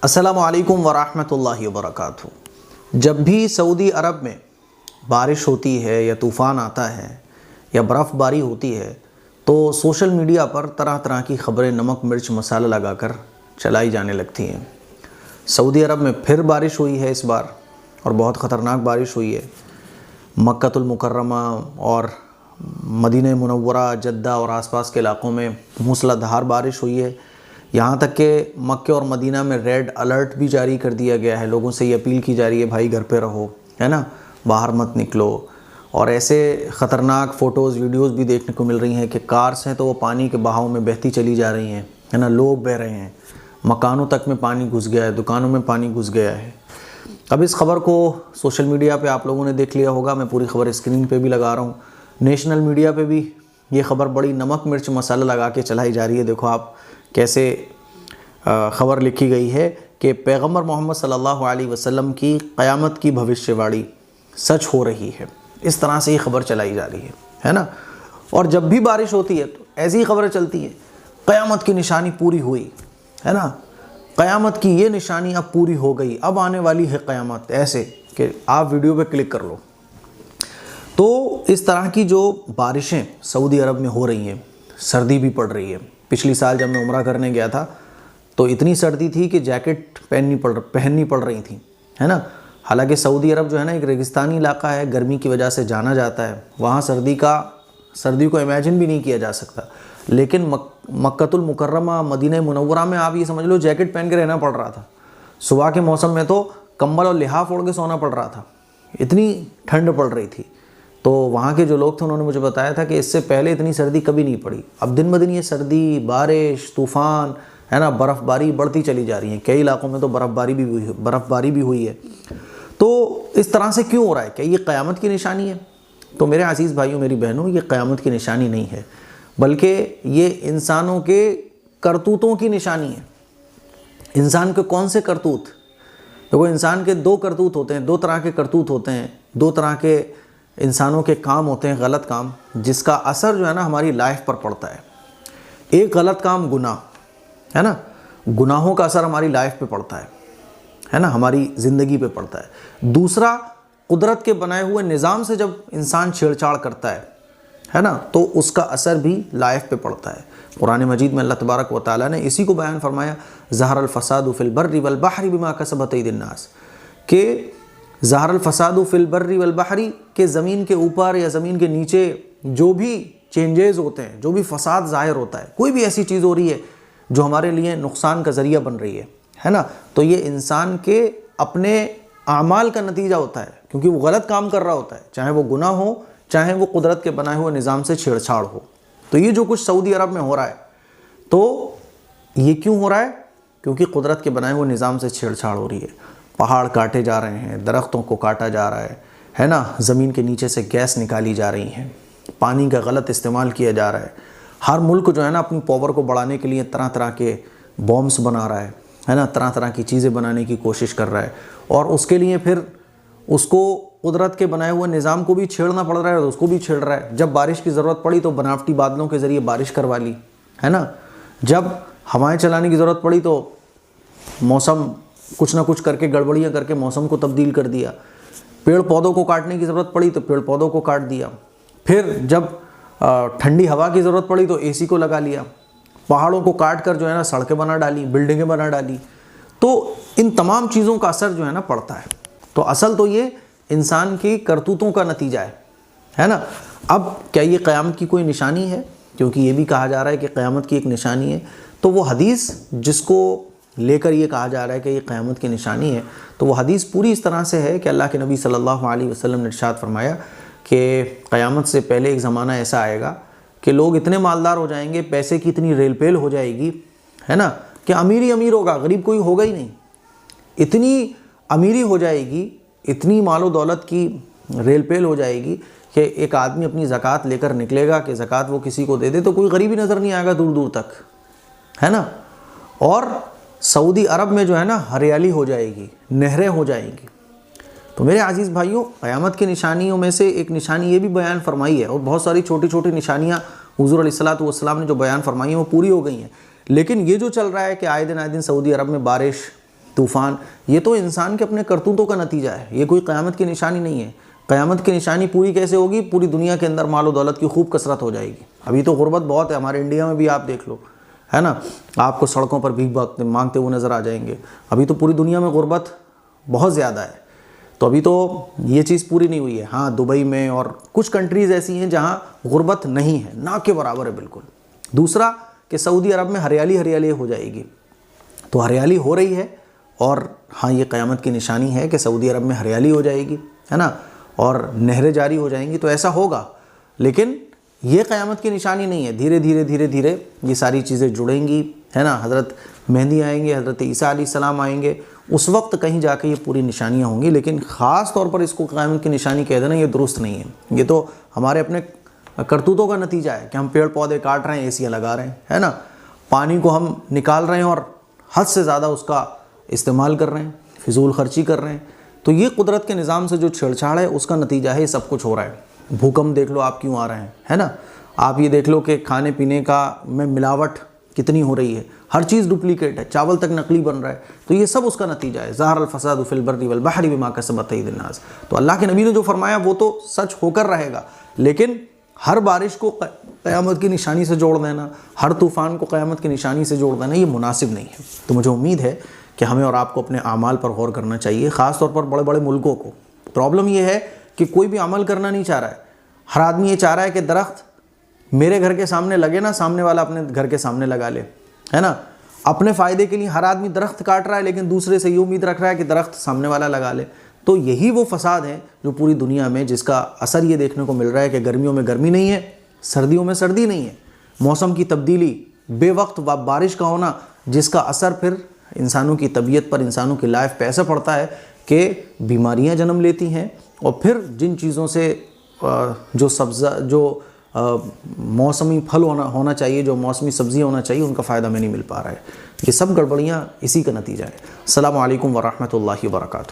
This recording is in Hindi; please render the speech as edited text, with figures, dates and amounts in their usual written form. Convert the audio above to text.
अस्सलामु अलैकुम वरहमतुल्लाहि वबरकातुहू। जब भी सऊदी अरब में बारिश होती है या तूफ़ान आता है या बर्फ़बारी होती है तो सोशल मीडिया पर तरह तरह की ख़बरें नमक मिर्च मसाला लगाकर चलाई जाने लगती हैं। सऊदी अरब में फिर बारिश हुई है इस बार, और बहुत ख़तरनाक बारिश हुई है। मक्कतुल मुकर्रमा और मदीना मुनव्वरा, जद्दा और आसपास के इलाक़ों में मूसलाधार बारिश हुई है। यहाँ तक कि मक्के और मदीना में रेड अलर्ट भी जारी कर दिया गया है। लोगों से ये अपील की जा रही है, भाई घर पे रहो, है ना, बाहर मत निकलो। और ऐसे ख़तरनाक फ़ोटोज़ वीडियोज़ भी देखने को मिल रही हैं कि कार्स हैं तो वो पानी के बहाव में बहती चली जा रही हैं, है ना, लोग बह रहे हैं, मकानों तक में पानी घुस गया है, दुकानों में पानी घुस गया है। अब इस खबर को सोशल मीडिया पे आप लोगों ने देख लिया होगा, मैं पूरी खबर स्क्रीन पे भी लगा रहा हूँ। नेशनल मीडिया पे भी ये खबर बड़ी नमक मिर्च मसाला लगा के चलाई जा रही है। देखो आप कैसे ख़बर लिखी गई है कि पैगम्बर मोहम्मद सल्लल्लाहु अलैहि वसल्लम की क़यामत की भविष्यवाणी सच हो रही है। इस तरह से ये खबर चलाई जा रही है ना। और जब भी बारिश होती है तो ऐसी ही खबरें चलती हैं, क़यामत की निशानी पूरी हुई, है ना, क़यामत की ये निशानी अब पूरी हो गई, अब आने वाली है क़यामत, ऐसे कि आप वीडियो पे क्लिक कर लो। तो इस तरह की जो बारिशें सऊदी अरब में हो रही हैं, सर्दी भी पड़ रही है। पिछली साल जब मैं उम्रा करने गया था तो इतनी सर्दी थी कि जैकेट पहननी पड़ रही थी, है ना। हालांकि सऊदी अरब जो है ना एक रेगिस्तानी इलाका है, गर्मी की वजह से जाना जाता है, वहाँ सर्दी को इमेजिन भी नहीं किया जा सकता। लेकिन मक्कतुल मुकर्रमा, मदीना मुनव्वरा में आप ये समझ लो जैकेट पहन के रहना पड़ रहा था। सुबह के मौसम में तो कंबल और लिहाफ ओढ़ के सोना पड़ रहा था, इतनी ठंड पड़ रही थी। तो वहाँ के जो लोग थे उन्होंने मुझे बताया था कि इससे पहले इतनी सर्दी कभी नहीं पड़ी। अब दिन ब दिन ये सर्दी, बारिश, तूफ़ान, है ना, बर्फ़बारी बढ़ती चली जा रही है। कई इलाकों में तो बर्फ़बारी भी हुई है। तो इस तरह से क्यों हो रहा है? क्या ये क़यामत की निशानी है? तो मेरे अज़ीज़ भाइयों, मेरी बहनों, ये क़यामत की निशानी नहीं है, बल्कि ये इंसानों के करतूतों की निशानी है। इंसान के कौन से करतूत? देखो, इंसान के दो करतूत होते हैं, दो तरह के करतूत होते हैं, दो तरह के इंसानों के काम होते हैं, गलत काम, जिसका असर जो है ना हमारी लाइफ पर पड़ता है। एक गलत काम गुनाह, है ना, गुनाहों का असर हमारी लाइफ पे पड़ता है ना, हमारी ज़िंदगी पे पड़ता है। दूसरा, कुदरत के बनाए हुए निज़ाम से जब इंसान छेड़छाड़ करता है ना, तो उसका असर भी लाइफ पे पड़ता है। कुरान मजीद में अल्लाह तबारक व तआला ने इसी को बयान फरमाया, ज़हरल फ़सादु फ़िल बर्रि वल बहरि बिमा कसबत अयदिन नास, के ज़हरल फ़सादु फ़िल बर्रि वल बहरि, के ज़मीन के ऊपर या ज़मीन के नीचे जो भी चेंजेस होते हैं, जो भी फ़साद ज़ाहिर होता है, कोई भी ऐसी चीज़ हो रही है जो हमारे लिए नुकसान का ज़रिया बन रही है ना, तो ये इंसान के अपने आमाल का नतीजा होता है, क्योंकि वो गलत काम कर रहा होता है, चाहे वो गुनाह हो, चाहे वो कुदरत के बनाए हुए निज़ाम से छेड़छाड़ हो। तो ये जो कुछ सऊदी अरब में हो रहा है, तो ये क्यों हो रहा है? क्योंकि कुदरत के बनाए हुए निज़ाम से छेड़छाड़ हो रही है। पहाड़ काटे जा रहे हैं, दरख्तों को काटा जा रहा है ना, ज़मीन के नीचे से गैस निकाली जा रही हैं, पानी का गलत इस्तेमाल किया जा रहा है। हर मुल्क जो है ना अपनी पावर को बढ़ाने के लिए तरह तरह के बॉम्ब्स बना रहा है ना, तरह तरह की चीज़ें बनाने की कोशिश कर रहा है, और उसके लिए फिर उसको कुदरत के बनाए हुए निज़ाम को भी छेड़ना पड़ रहा है, तो उसको भी छेड़ रहा है। जब बारिश की ज़रूरत पड़ी तो बनावटी बादलों के ज़रिए बारिश करवा ली, है ना। जब हवाएं चलाने की ज़रूरत पड़ी तो मौसम कुछ ना कुछ करके, गड़बड़ियाँ करके मौसम को तब्दील कर दिया। पेड़ पौधों को काटने की ज़रूरत पड़ी तो पेड़ पौधों को काट दिया। फिर जब ठंडी हवा की ज़रूरत पड़ी तो एसी को लगा लिया। पहाड़ों को काट कर जो है ना सड़कें बना डाली, बिल्डिंगें बना डाली। तो इन तमाम चीज़ों का असर जो है ना पड़ता है। तो असल तो ये इंसान की करतूतों का नतीजा है ना। अब क्या ये क़यामत की कोई निशानी है? क्योंकि ये भी कहा जा रहा है कि क़यामत की एक निशानी है, तो वो हदीस जिसको लेकर ये कहा जा रहा है कि ये क़यामत की निशानी है, तो वो हदीस पूरी इस तरह से है कि अल्लाह के नबी सल्लल्लाहु अलैहि वसल्लम ने इरशाद फरमाया कि क़यामत से पहले एक ज़माना ऐसा आएगा कि लोग इतने मालदार हो जाएंगे, पैसे की इतनी रेल पेल हो जाएगी, है ना, कि अमीर ही अमीर होगा, गरीब कोई होगा ही नहीं। इतनी अमीरी हो जाएगी, इतनी मालो दौलत की रेल पेल हो जाएगी कि एक आदमी अपनी ज़कात लेकर निकलेगा कि ज़कात वो किसी को दे दे तो कोई गरीब ही नज़र नहीं आएगा दूर दूर तक, है ना। और सऊदी अरब में जो है ना हरियाली हो जाएगी, नहरें हो जाएंगी। तो मेरे अजीज़ भाइयों, क़यामत की निशानियों में से एक निशानी ये भी बयान फरमाई है, और बहुत सारी छोटी छोटी निशानियाँ हुज़ूर अलैहिस्सलातु वस्सलाम ने जो बयान फरमाई हैं वो पूरी हो गई हैं। लेकिन ये जो चल रहा है कि आए दिन सऊदी अरब में बारिश, तूफ़ान, ये तो इंसान के अपने करतूतों का नतीजा है, ये कोई क़यामत की निशानी नहीं है। क़यामत की निशानी पूरी कैसे होगी? पूरी दुनिया के अंदर माल और दौलत की खूब कसरत हो जाएगी। अभी तो गुर्बत बहुत है, हमारे इंडिया में भी आप देख लो, है ना, आपको सड़कों पर भीख मांगते हुए नज़र आ जाएंगे। अभी तो पूरी दुनिया में गुर्बत बहुत ज़्यादा है, तो अभी तो ये चीज़ पूरी नहीं हुई है। हाँ, दुबई में और कुछ कंट्रीज़ ऐसी हैं जहाँ गुर्बत नहीं है, ना के बराबर है बिल्कुल। दूसरा कि सऊदी अरब में हरियाली हरियाली हो जाएगी, तो हरियाली हो रही है, और हाँ, ये क़यामत की निशानी है कि सऊदी अरब में हरियाली हो जाएगी, है ना, और नहरें जारी हो जाएंगी, तो ऐसा होगा। लेकिन ये क़यामत की निशानी नहीं है। धीरे धीरे धीरे धीरे ये सारी चीज़ें जुड़ेंगी, है ना, हज़रत मेहदी आएंगे, हज़रत ईसा अलैहिस्सलाम आएंगे, उस वक्त कहीं जाके ये पूरी निशानियाँ होंगी। लेकिन ख़ास तौर पर इसको क़यामत की निशानी कह देना, ये दुरुस्त नहीं है। ये तो हमारे अपने करतूतों का नतीजा है कि हम पेड़ पौधे काट रहे हैं, एसियाँ लगा रहे हैं, है ना, पानी को हम निकाल रहे हैं और हद से ज़्यादा उसका इस्तेमाल कर रहे हैं, फिजूल खर्ची कर रहे हैं। तो ये कुदरत के निज़ाम से जो छेड़छाड़ है उसका नतीजा है, ये सब कुछ हो रहा है। भूकंप देख लो आप क्यों आ रहे हैं, है ना, आप ये देख लो कि खाने पीने का में मिलावट कितनी हो रही है, हर चीज़ डुप्लीकेट है, चावल तक नकली बन रहा है। तो ये सब उसका नतीजा है। ज़हरल फसादु फिल बर्रि वल बहरि बिमा कसबत अयदीन नास। तो अल्लाह के नबी ने जो फरमाया वो तो सच होकर रहेगा, लेकिन हर बारिश को क़यामत की निशानी से जोड़ देना, हर तूफ़ान को क़यामत की निशानी से जोड़ देना, ये मुनासिब नहीं है। तो मुझे उम्मीद है कि हमें और आपको अपने आमाल पर गौर करना चाहिए, ख़ास तौर पर बड़े बड़े मुल्कों को। प्रॉब्लम ये है कि कोई भी अमल करना नहीं चाह रहा है। हर आदमी ये चाह रहा है कि दरख्त मेरे घर के सामने लगे ना, सामने वाला अपने घर के सामने लगा ले, है ना। अपने फ़ायदे के लिए हर आदमी दरख्त काट रहा है, लेकिन दूसरे से ये उम्मीद रख रहा है कि दरख्त सामने वाला लगा ले। तो यही वो फसाद है जो पूरी दुनिया में, जिसका असर ये देखने को मिल रहा है कि गर्मियों में गर्मी नहीं है, सर्दियों में सर्दी नहीं है, मौसम की तब्दीली, बेवक्त बारिश का होना, जिसका असर फिर इंसानों की तबीयत पर, इंसानों की लाइफ पे ऐसा पड़ता है कि बीमारियां जन्म लेती हैं। और फिर जिन चीज़ों से जो सब्ज़ा, जो मौसमी फल होना चाहिए, जो मौसमी सब्ज़ियाँ होना चाहिए, उनका फ़ायदा में नहीं मिल पा रहा है। ये सब गड़बड़ियाँ इसी का नतीजा है। अस्सलामु अलैकुम व रहमतुल्लाहि व बरकातुहू।